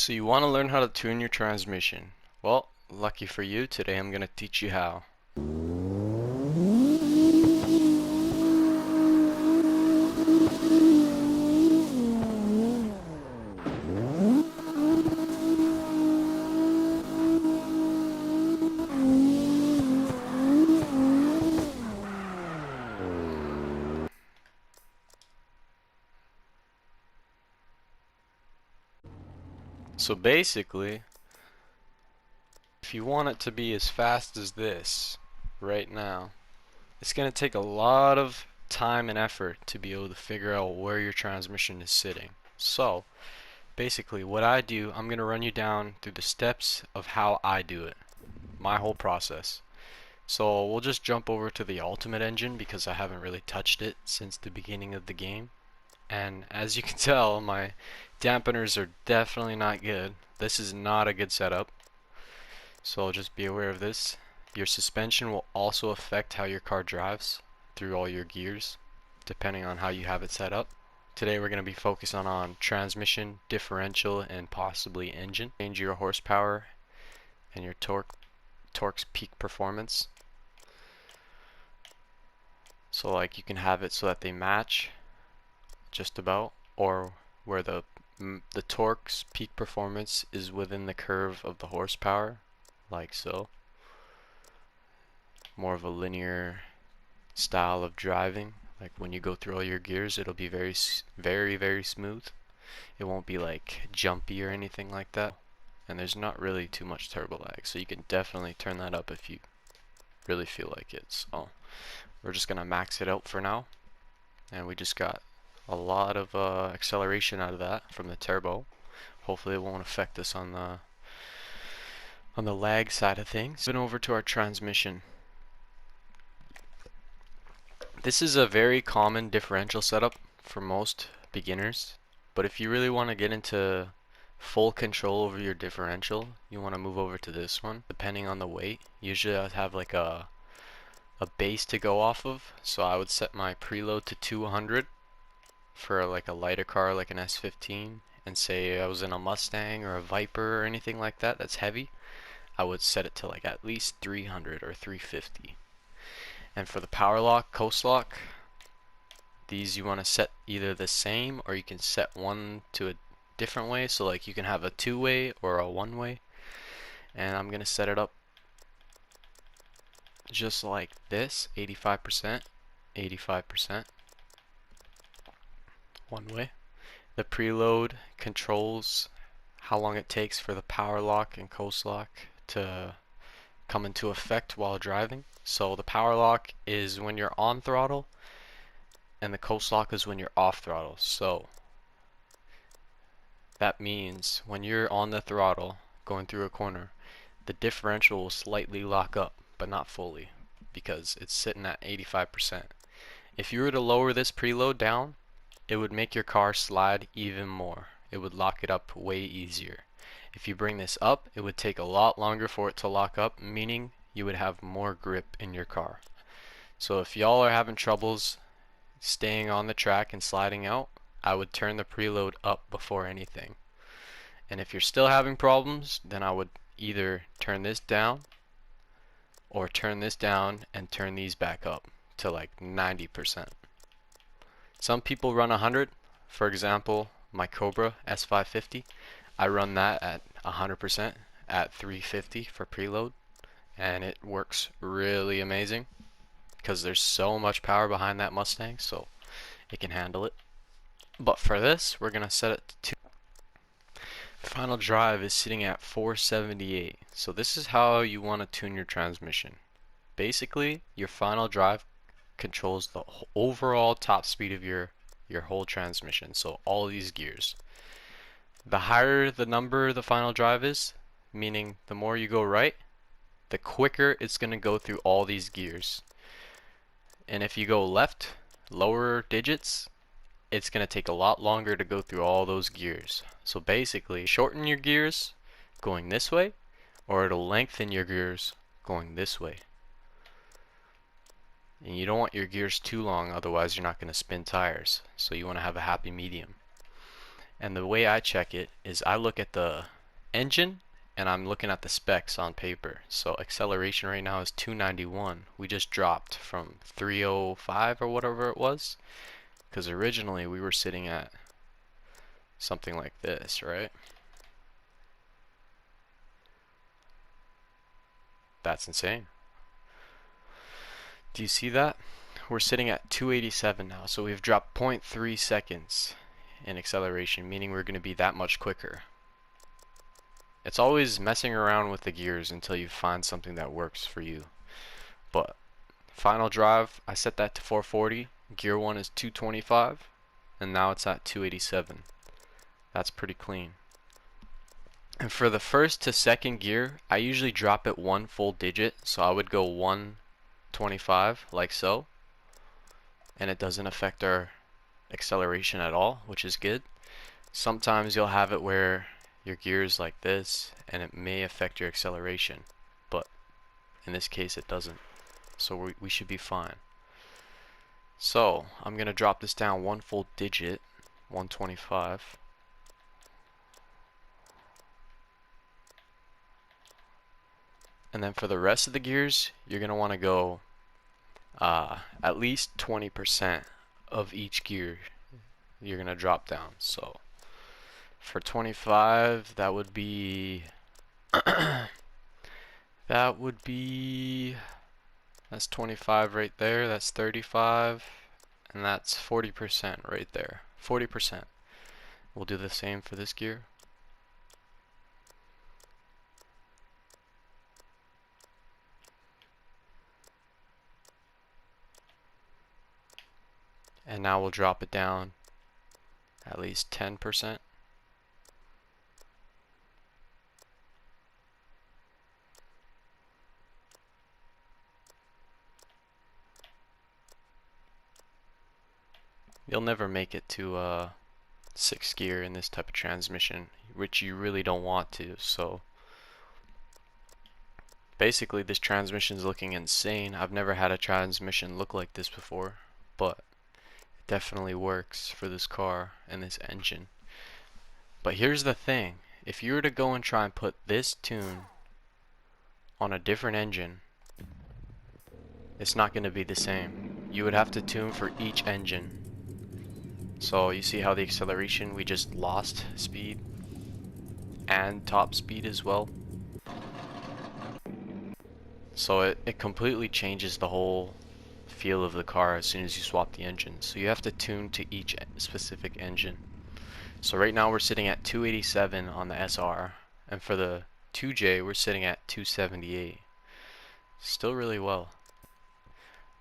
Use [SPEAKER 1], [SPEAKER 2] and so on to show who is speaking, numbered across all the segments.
[SPEAKER 1] So you want to learn how to tune your transmission. Well, lucky for you, today I'm going to teach you how. So basically, if you want it to be as fast as this right now, it's going to take a lot of time and effort to be able to figure out where your transmission is sitting. So basically what I do, I'm going to run you down through the steps of how I do it, my whole process. So we'll just jump over to the ultimate engine because I haven't really touched it since the beginning of the game. And as you can tell, my dampeners are definitely not good. This is not a good setup, so just be aware of this. Your suspension will also affect how your car drives through all your gears, depending on how you have it set up. Today we're going to be focusing on transmission, differential, and possibly engine. Change your horsepower and your torque's peak performance. So like you can have it so that they match just about, or where the torque's peak performance is within the curve of the horsepower, like so. More of a linear style of driving. Like when you go through all your gears, it'll be very smooth. It won't be like jumpy or anything like that. And there's not really too much turbo lag, so you can definitely turn that up if you really feel like it. So we're just gonna max it out for now, and we just got a lot of acceleration out of that from the turbo. Hopefully it won't affect us on the lag side of things. Then over to our transmission. This is a very common differential setup for most beginners, but if you really want to get into full control over your differential, you want to move over to this one. Depending on the weight, usually I'd have like a base to go off of, so I would set my preload to 200 for like a lighter car like an S15, and say I was in a Mustang or a Viper or anything like that that's heavy, I would set it to like at least 300 or 350. And for the power lock, coast lock, these you want to set either the same, or you can set one to a different way, so like you can have a two-way or a one-way. And I'm gonna set it up just like this, 85%, 85%, one way. The preload controls how long it takes for the power lock and coast lock to come into effect while driving. So the power lock is when you're on throttle, and the coast lock is when you're off throttle. So that means when you're on the throttle going through a corner, the differential will slightly lock up, but not fully, because it's sitting at 85%. If you were to lower this preload down, it would make your car slide even more. It would lock it up way easier. If you bring this up, it would take a lot longer for it to lock up, meaning you would have more grip in your car. So if y'all are having troubles staying on the track and sliding out, I would turn the preload up before anything. And if you're still having problems, then I would either turn this down or turn this down and turn these back up to like 90%. Some people run 100. For example, my Cobra S550, I run that at 100% at 350 for preload, and it works really amazing because there's so much power behind that Mustang, so it can handle it. But for this, we're gonna set it to 2. Final drive is sitting at 478. So this is how you want to tune your transmission. Basically, your final drive controls the overall top speed of your whole transmission, so all these gears. The higher the number the final drive is, meaning the more you go right, the quicker it's going to go through all these gears. And if you go left, lower digits, it's going to take a lot longer to go through all those gears. So basically, shorten your gears going this way, or it'll lengthen your gears going this way. And you don't want your gears too long, otherwise you're not going to spin tires. So you want to have a happy medium. And the way I check it is I look at the engine and I'm looking at the specs on paper. So acceleration right now is 291. We just dropped from 305 or whatever it was, because originally we were sitting at something like this, right? That's insane. Do you see that? We're sitting at 287 now, so we've dropped 0.3 seconds in acceleration, meaning we're going to be that much quicker. It's always messing around with the gears until you find something that works for you. But final drive, I set that to 440. Gear 1 is 225, and now it's at 287. That's pretty clean. And for the first to second gear, I usually drop it one full digit, so I would go 125 like so, and it doesn't affect our acceleration at all, which is good. Sometimes you'll have it where your gear is like this and it may affect your acceleration, but in this case it doesn't, so we should be fine. So I'm gonna drop this down one full digit, 125. And then for the rest of the gears, you're gonna want to go at least 20% of each gear you're gonna drop down. So for 25, that would be that's 25 right there, that's 35, and that's 40% right there. 40%. We'll do the same for this gear. And now we'll drop it down at least 10%. You'll never make it to 6th gear in this type of transmission, which you really don't want to. So basically this transmission is looking insane. I've never had a transmission look like this before, but it definitely works for this car and this engine. But here's the thing, if you were to go and try and put this tune on a different engine, it's not going to be the same. You would have to tune for each engine. So you see how the acceleration, we just lost speed and top speed as well. So it completely changes the whole feel of the car as soon as you swap the engine. So you have to tune to each specific engine. So right now we're sitting at 287 on the SR, and for the 2J we're sitting at 278. Still really well.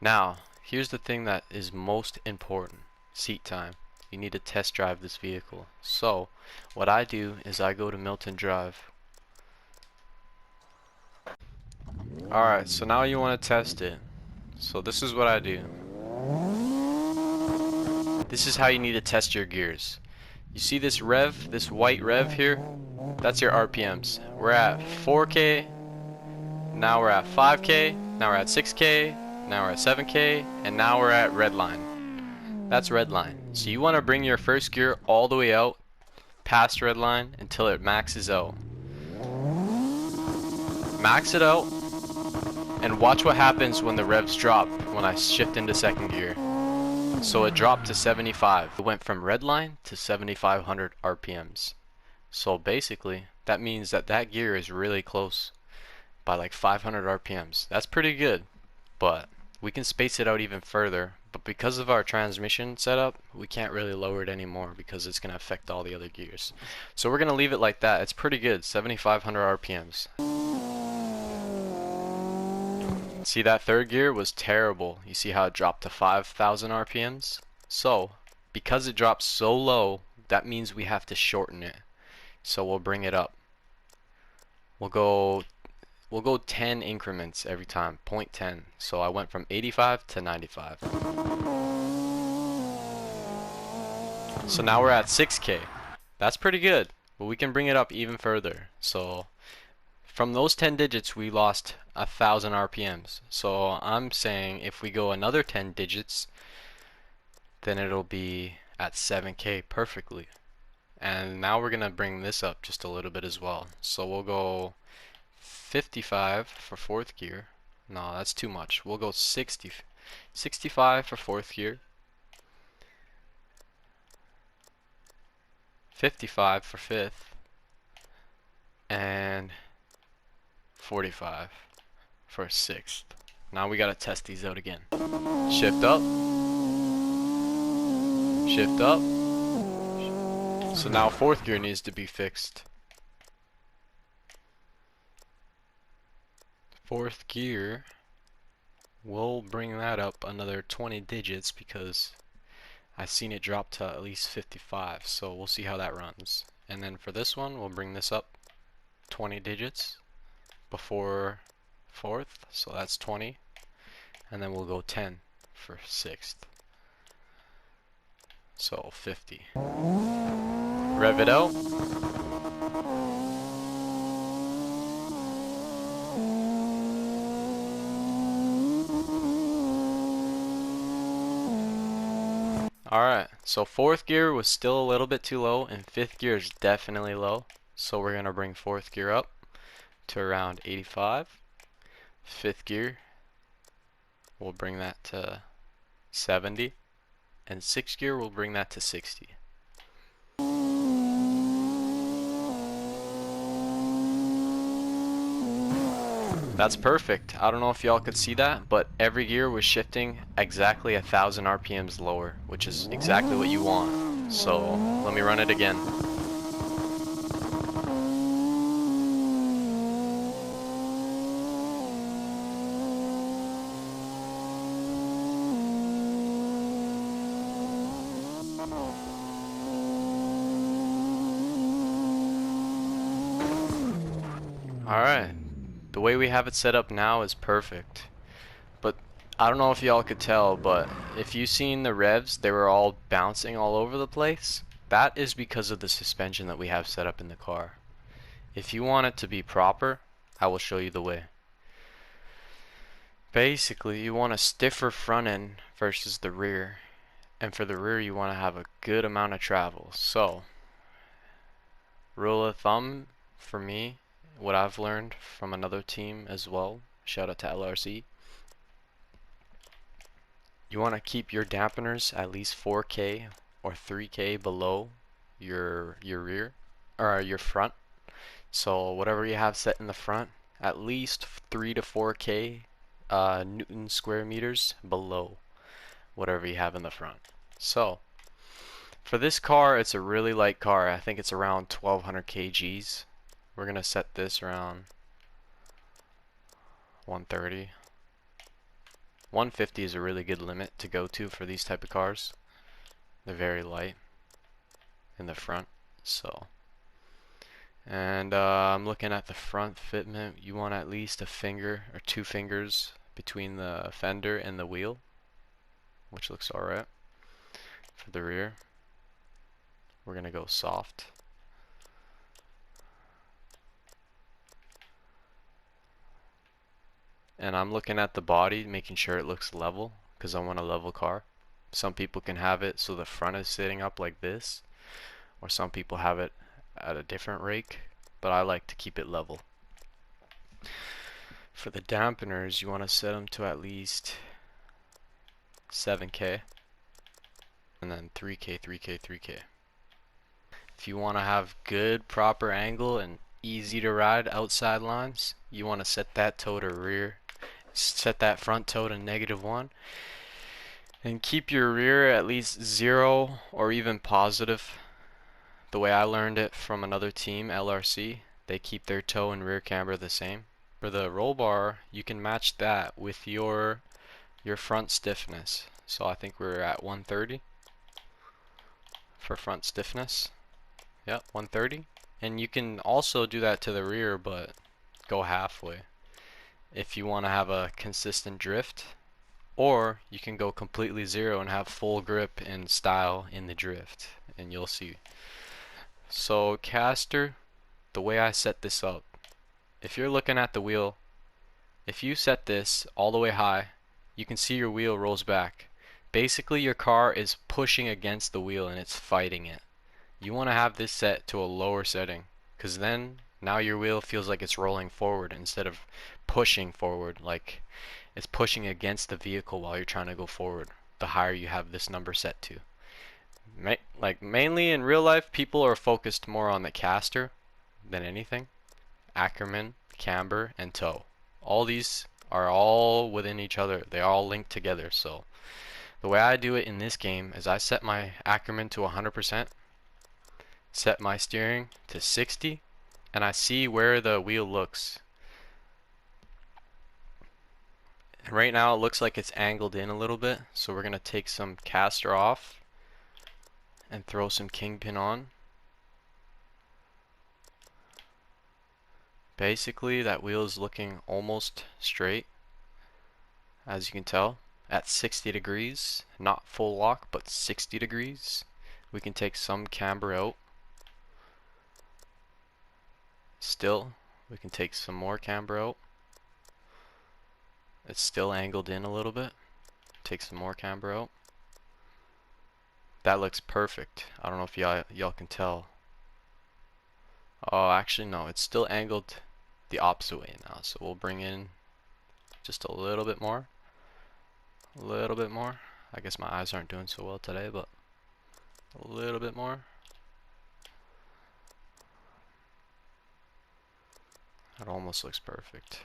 [SPEAKER 1] Now here's the thing that is most important: seat time. You need to test drive this vehicle. So what I do is I go to Milton Drive. Alright, so now you want to test it. So this is what I do. This is how you need to test your gears. You see this rev, this white rev here? That's your RPMs. We're at 4K, now we're at 5K, now we're at 6K, now we're at 7K, and now we're at red line. That's red line. So you want to bring your first gear all the way out past red line until it maxes out. Max it out and watch what happens when the revs drop when I shift into second gear. So it dropped to 75. It went from red line to 7,500 RPMs. So basically that means that that gear is really close by like 500 RPMs. That's pretty good, but we can space it out even further. But because of our transmission setup, we can't really lower it anymore because it's going to affect all the other gears. So we're going to leave it like that. It's pretty good, 7,500 RPMs. See, that third gear was terrible. You see how it dropped to 5,000 RPMs? So, because it drops so low, that means we have to shorten it. So we'll bring it up. We'll go 10 increments every time, 0.10. So I went from 85 to 95. So now we're at 6K. That's pretty good, but we can bring it up even further. So from those 10 digits, we lost 1,000 RPMs. So I'm saying if we go another 10 digits, then it'll be at 7K perfectly. And now we're gonna bring this up just a little bit as well. So we'll go 55 for fourth gear. No, that's too much. We'll go 65 for fourth gear. 55 for fifth. And 45 for sixth. Now we gotta test these out again. Shift up. Shift up. So now fourth gear needs to be fixed. Fourth gear, we'll bring that up another 20 digits because I've seen it drop to at least 55, so we'll see how that runs. And then for this one, we'll bring this up 20 digits before fourth, so that's 20, and then we'll go 10 for sixth, so 50. Rev it out. Alright, so fourth gear was still a little bit too low, and fifth gear is definitely low. So we're going to bring fourth gear up to around 85. Fifth gear, we'll bring that to 70. And sixth gear, we'll bring that to 60. That's perfect. I don't know if y'all could see that, but every gear was shifting exactly 1,000 RPMs lower, which is exactly what you want. So let me run it again. Alright. The way we have it set up now is perfect, but I don't know if y'all could tell, but if you've seen the revs, they were all bouncing all over the place. That is because of the suspension that we have set up in the car. If you want it to be proper, I will show you the way. Basically, you want a stiffer front end versus the rear, and for the rear you want to have a good amount of travel. So, rule of thumb for me, what I've learned from another team as well, shout out to LRC, you want to keep your dampeners at least 4K or 3K below your rear or your front. So whatever you have set in the front, at least 3 to 4K Newton square meters below whatever you have in the front. So for this car, it's a really light car. I think it's around 1200 kgs. We're gonna set this around 130. 150 is a really good limit to go to for these type of cars. They're very light in the front. So, and I'm looking at the front fitment. You want at least a finger or 2 fingers between the fender and the wheel, which looks alright. For the rear, we're gonna go soft. And I'm looking at the body, making sure it looks level, because I want a level car. Some people can have it so the front is sitting up like this, or some people have it at a different rake, but I like to keep it level. For the dampeners, you want to set them to at least 7K, and then 3K, 3K, 3K. If you want to have good proper angle and easy to ride outside lines, you want to set that toe to rear, set that front toe to -1, and keep your rear at least 0 or even positive. The way I learned it from another team, LRC, they keep their toe and rear camber the same. For the roll bar, you can match that with your front stiffness. So I think we're at 130 for front stiffness. Yep, 130. And you can also do that to the rear, but go halfway if you want to have a consistent drift, or you can go completely 0 and have full grip and style in the drift, and you'll see. So caster, the way I set this up, if you're looking at the wheel, if you set this all the way high, you can see your wheel rolls back. Basically your car is pushing against the wheel and it's fighting it. you want to have this set to a lower setting, because then now your wheel feels like it's rolling forward instead of pushing forward, like it's pushing against the vehicle while you're trying to go forward, the higher you have this number set to. Like mainly in real life, people are focused more on the caster than anything. Ackerman, camber, and toe. All these are all within each other. They all link together. So the way I do it in this game is I set my Ackerman to 100%, set my steering to 60, and I see where the wheel looks. And right now it looks like it's angled in a little bit, so we're going to take some caster off and throw some kingpin on. Basically that wheel is looking almost straight, as you can tell, at 60 degrees, not full lock but 60 degrees. We can take some camber out. Still, we can take some more camber out. It's still angled in a little bit. Take some more camber out. That looks perfect. I don't know if y'all can tell. Oh, actually no, it's still angled the opposite way now. So we'll bring in just a little bit more. A little bit more. I guess my eyes aren't doing so well today, but a little bit more. That almost looks perfect.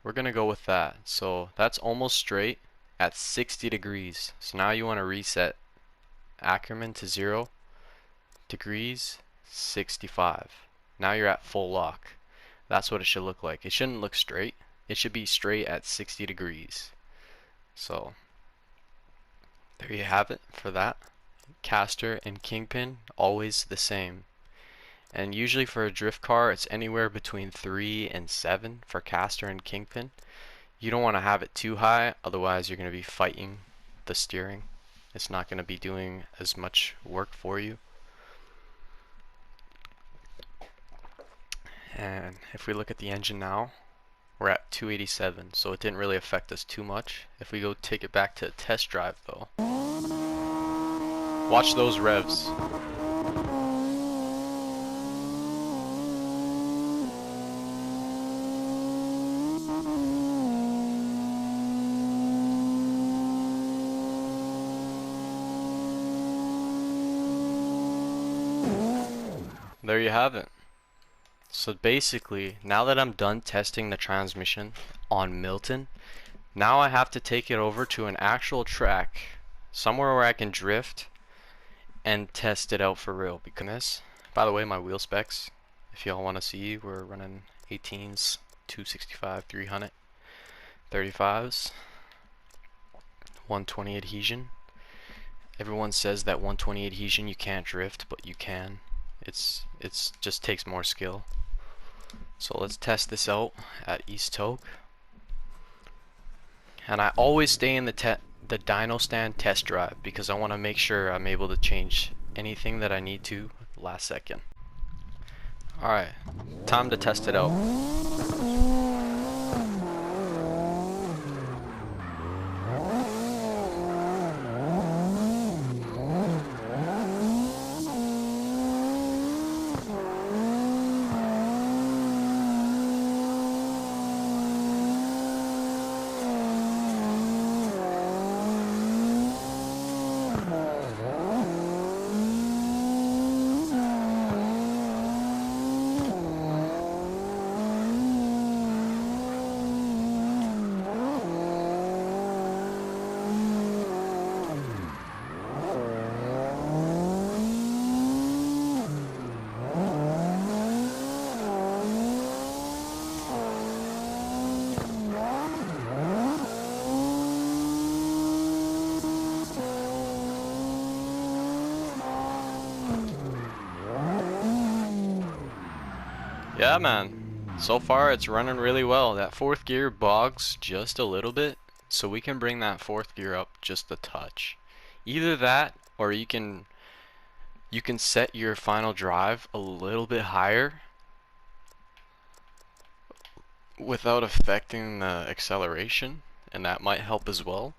[SPEAKER 1] We're gonna go with that. So that's almost straight at 60 degrees. So now you want to reset Ackerman to 0 degrees, 65. Now you're at full lock. That's what it should look like. It shouldn't look straight. It should be straight at 60 degrees. So there you have it for that. Caster and kingpin always the same. And usually for a drift car it's anywhere between 3 and 7 for caster and kingpin. You don't want to have it too high, otherwise you're going to be fighting the steering. It's not going to be doing as much work for you. And if we look at the engine now, we're at 287, so it didn't really affect us too much. If we go take it back to a test drive though, watch those revs. There you have it. So basically, now that I'm done testing the transmission on Milton, now I have to take it over to an actual track, somewhere where I can drift and test it out for real. Because, by the way, my wheel specs, if y'all want to see, we're running 18s, 265, 300, 35s, 120 adhesion. Everyone says that 120 adhesion you can't drift, but you can. It's just takes more skill. So let's test this out at East Toke. And I always stay in the dyno stand test drive because I want to make sure I'm able to change anything that I need to last second. Alright, time to test it out. Yeah, man. So far it's running really well. That fourth gear bogs just a little bit, so we can bring that fourth gear up just a touch. Either that, or you can set your final drive a little bit higher without affecting the acceleration, and that might help as well.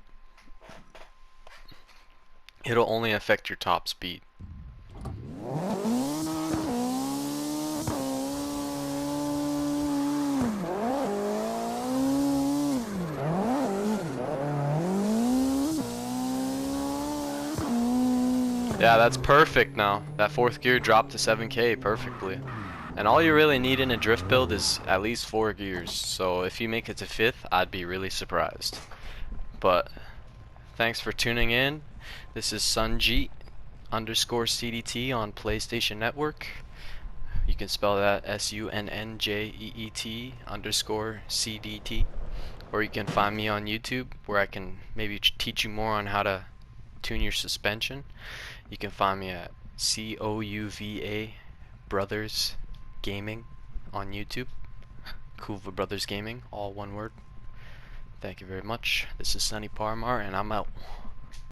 [SPEAKER 1] It'll only affect your top speed. Yeah, that's perfect now. That fourth gear dropped to 7K perfectly. And all you really need in a drift build is at least 4 gears. So if you make it to 5th, I'd be really surprised. But thanks for tuning in. This is Sunjeet _CDT on PlayStation Network. You can spell that SUNNJEET _CDT. Or you can find me on YouTube where I can maybe teach you more on how to tune your suspension. You can find me at COUVA Brothers Gaming on YouTube. Kuva Brothers Gaming, all one word. Thank you very much. This is Sunny Parmar, and I'm out.